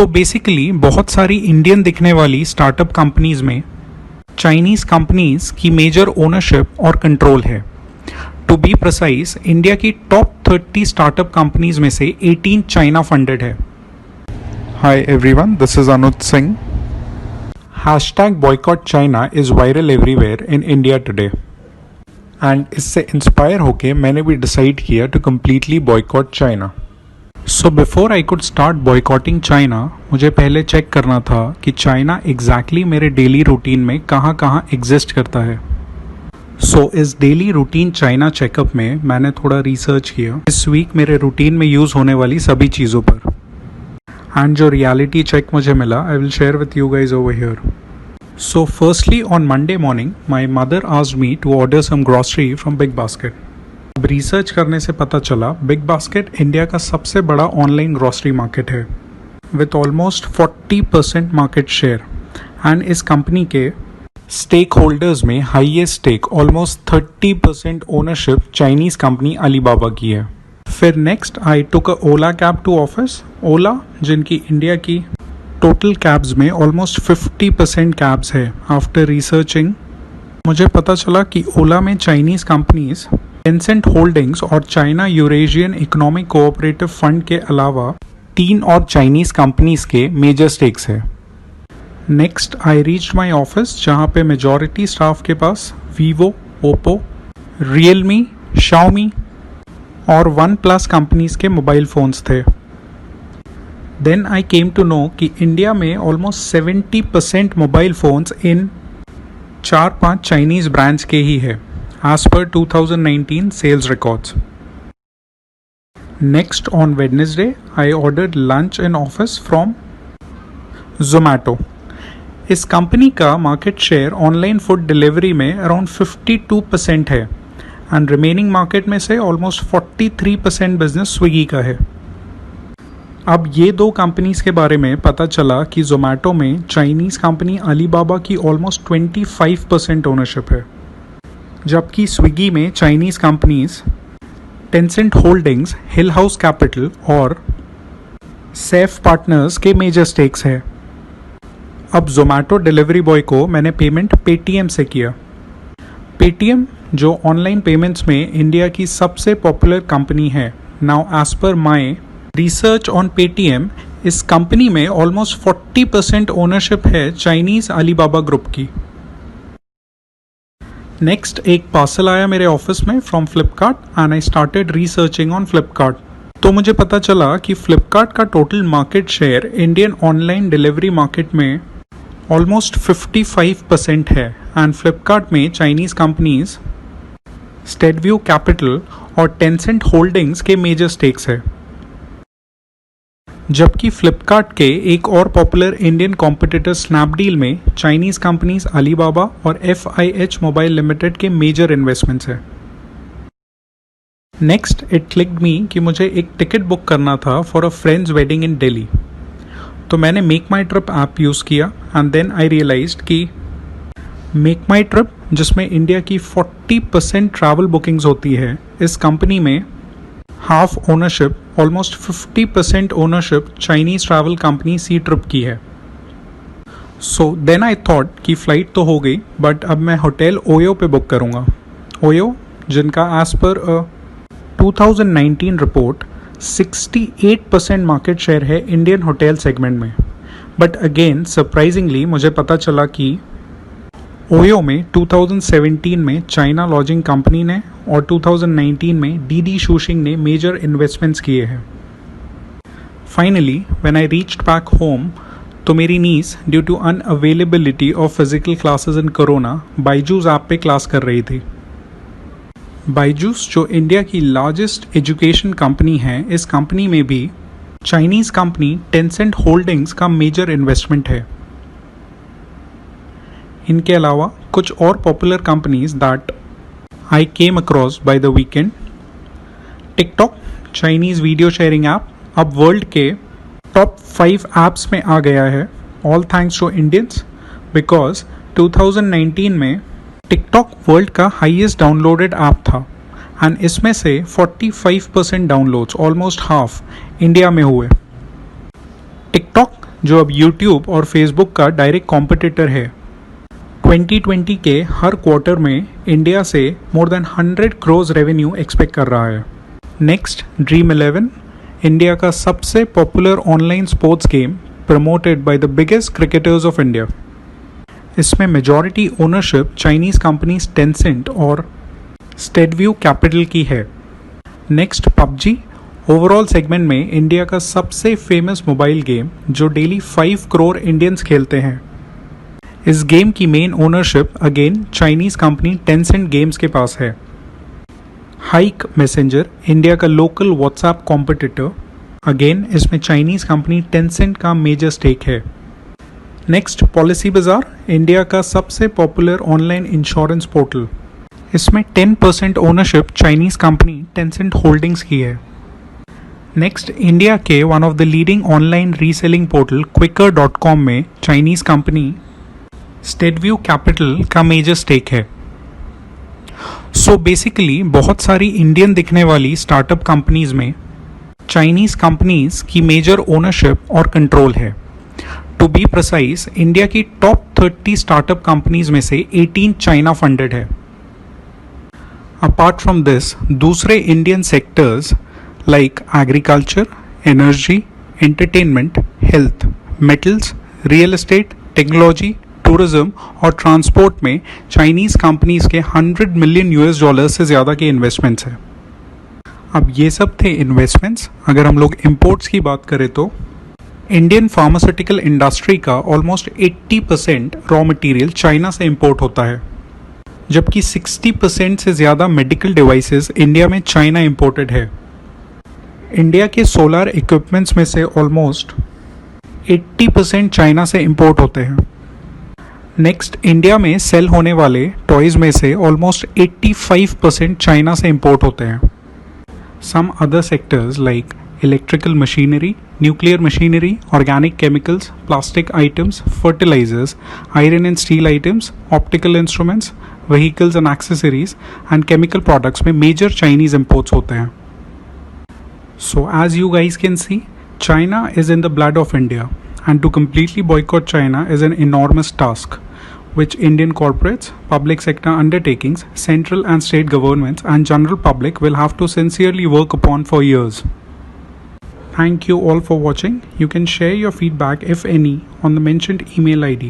So basically बहुत सारी Indian दिखने वाली स्टार्टअप कंपनीज में चाइनीज़ कंपनीज की मेजर ओनरशिप और कंट्रोल है। टू बी प्रिसाइज, इंडिया की टॉप 30 स्टार्टअप कंपनीज में से 18 चाइना फंडेड है। Hi everyone, this is Anuj Singh. Hashtag boycott China is viral everywhere in India today. And इससे inspire होके मैंने भी डिसाइड किया to completely boycott China. So before I could start boycotting China, मुझे पहले check करना था कि चाइना एग्जैक्टली मेरे डेली रूटीन में कहाँ कहाँ एग्जिस्ट करता है। सो इस डेली रूटीन चाइना चेकअप में मैंने थोड़ा रिसर्च किया इस वीक मेरे रूटीन में यूज़ होने वाली सभी चीज़ों पर। एंड जो रियलिटी चेक मुझे मिला, I will share with you guys over here. So firstly on Monday morning my mother asked me to order some grocery from Big Basket. अब रिसर्च करने से पता चला बिग बास्केट इंडिया का सबसे बड़ा ऑनलाइन ग्रॉसरी मार्केट है with almost 40% market share. And इस कंपनी के स्टेक होल्डर्स में highest stake almost 30% ownership Chinese company Alibaba की है। फिर next I took a Ola cab to office. Ola, जिनकी इंडिया की टोटल कैब्स में ऑलमोस्ट 50% कैब्स है। आफ्टर रिसर्चिंग मुझे पता चला कि ओला में चाइनीज़ कंपनीज टेंसेंट होल्डिंग्स और China Eurasian economic cooperative fund के अलावा 3 और चाइनीज़ कंपनीज के मेजर स्टेक्स है। Next I reached my office, जहाँ पे मेजॉरिटी स्टाफ के पास वीवो, ओप्पो, रियलमी, शाओमी और वन प्लस कंपनीज के मोबाइल फ़ोन्स थे। Then I came to know कि इंडिया में almost 70% mobile phones in 4-5 Chinese brands के ही है as per 2019 sales records. Next on Wednesday I ordered lunch in office from Zomato. इस company का market share online food delivery में around 52% है and remaining market में से ऑलमोस्ट 43% बिजनेस स्विगी का है। अब ये दो कंपनीज के बारे में पता चला कि जोमैटो में चाइनीज़ कंपनी अलीबाबा की ऑलमोस्ट 25% ओनरशिप है, जबकि स्विगी में चाइनीज़ कंपनीज टेंसेंट होल्डिंग्स, हिल हाउस कैपिटल और सेफ पार्टनर्स के मेजर स्टेक्स है। अब जोमैटो डिलीवरी बॉय को मैंने पेमेंट पेटीएम से किया। पेटीएम जो ऑनलाइन पेमेंट्स में इंडिया की सबसे पॉपुलर कंपनी है। Now as per my research on Paytm, इस कंपनी में ऑलमोस्ट 40% ओनरशिप है चाइनीज़ अलीबाबा ग्रुप की। नेक्स्ट एक पार्सल आया मेरे ऑफिस में from Flipkart and I started researching on Flipkart. तो मुझे पता चला कि फ्लिपकार्ट का total market share Indian online delivery market में ऑलमोस्ट 55% है एंड फ्लिपकार्ट में चाइनीज़ कंपनीज स्टेडव्यू कैपिटल और टेंसेंट होल्डिंग्स के मेजर स्टेक्स है, जबकि फ्लिपकार्ट के एक और पॉपुलर इंडियन कॉम्पिटिटर स्नैपडील में चाइनीज़ कंपनीज अलीबाबा और FIH मोबाइल लिमिटेड के मेजर इन्वेस्टमेंट्स है। नेक्स्ट इट क्लिक्ड मी कि मुझे एक टिकट बुक करना था for a friend's wedding in Delhi. तो मैंने मेक माई ट्रिप ऐप यूज़ किया एंड देन आई रियलाइज्ड कि मेक माई ट्रिप, जिसमें इंडिया की 40% ट्रैवल बुकिंग्स होती है, इस कंपनी में half ownership almost 50% ownership Chinese travel company Ctrip की है। सो देन आई थॉट कि फ़्लाइट तो हो गई, बट अब मैं होटल ओयो पे बुक करूँगा। ओयो, जिनका as per 2019 report 68% market share है इंडियन होटल सेगमेंट में। बट अगेन सरप्राइजिंगली मुझे पता चला कि ओयो में 2017 में चाइना लॉजिंग कंपनी ने और 2019 में डीडी शूशिंग ने मेजर इन्वेस्टमेंट्स किए हैं। Finally when I reached back home, तो मेरी niece due to unavailability of physical classes in corona Byju's app पे क्लास कर रही थी। बाइजूस जो इंडिया की लार्जेस्ट एजुकेशन कंपनी है, इस कंपनी में भी चाइनीज़ कंपनी टेंसेंट होल्डिंग्स का मेजर इन्वेस्टमेंट है। इनके अलावा कुछ और popular companies that I came across by the weekend. TikTok, Chinese video sharing app, अब वर्ल्ड के टॉप 5 ऐप्स में आ गया है, all thanks to Indians, because 2019 में टिकटॉक वर्ल्ड का हाईएस्ट डाउनलोडेड ऐप था एंड इसमें से 45% डाउनलोड्स, ऑलमोस्ट हाफ, इंडिया में हुए। टिकटॉक जो अब यूट्यूब और फेसबुक का डायरेक्ट कॉम्पिटिटर है। 2020 के हर क्वार्टर में इंडिया से more than 100 crore revenue expect कर रहा है। नेक्स्ट, ड्रीम 11, इंडिया का सबसे popular online sports game promoted by the biggest cricketers of India. इसमें majority ownership Chinese companies Tencent और स्टेडव्यू कैपिटल की है। नेक्स्ट, पबजी, ओवरऑल सेगमेंट में इंडिया का सबसे फेमस मोबाइल गेम जो डेली 5 करोड़ इंडियंस खेलते हैं। इस गेम की main ownership again Chinese company Tencent games के पास है। हाइक मैसेंजर, इंडिया का लोकल व्हाट्सएप कॉम्पिटिटर, अगेन इसमें चाइनीज कंपनी टेंसेंट का मेजर स्टेक है। नेक्स्ट, पॉलिसी बाजार, इंडिया का सबसे पॉपुलर ऑनलाइन इंश्योरेंस पोर्टल। इसमें 10% ownership Chinese company Tencent holdings की है। नेक्स्ट, इंडिया के one of the leading online reselling portal Quikr.com में चाइनीज कंपनी स्टेडव्यू कैपिटल का मेजर स्टेक है। सो बेसिकली बहुत सारी इंडियन दिखने वाली स्टार्टअप कंपनीज में चाइनीज कंपनीज की मेजर ओनरशिप और कंट्रोल है। टू बी प्रिसाइज, इंडिया की टॉप 30 स्टार्टअप कंपनीज में से 18 चाइना फंडेड है। अपार्ट फ्रॉम दिस, दूसरे Indian sectors like agriculture, energy, entertainment, health, metals, real estate, technology, tourism और ट्रांसपोर्ट में चाइनीज कंपनीज के $100 मिलियन से ज़्यादा के इन्वेस्टमेंट्स हैं। अब ये सब थे इन्वेस्टमेंट्स। अगर हम लोग इंपोर्ट्स की बात करें तो इंडियन फार्मास्यूटिकल इंडस्ट्री का ऑलमोस्ट 80% रॉ मटेरियल चाइना से इंपोर्ट होता है, जबकि 60% से ज़्यादा मेडिकल डिवाइसेस इंडिया में चाइना इंपोर्टेड है। इंडिया के सोलर इक्विपमेंट्स में से ऑलमोस्ट 80% चाइना से इंपोर्ट होते हैं। नेक्स्ट, इंडिया में सेल होने वाले टॉयज़ में से ऑलमोस्ट 85% चाइना से इंपोर्ट होते हैं। Some other sectors like electrical machinery, nuclear machinery, organic chemicals, plastic items, fertilizers, iron and steel items, optical instruments, vehicles and accessories, and chemical products में major Chinese imports होते हैं. So as you guys can see, China is in the blood of India, and to completely boycott China is an enormous task, which Indian corporates, public sector undertakings, central and state governments, and general public will have to sincerely work upon for years. Thank you all for watching. You can share your feedback, if any, on the mentioned email ID.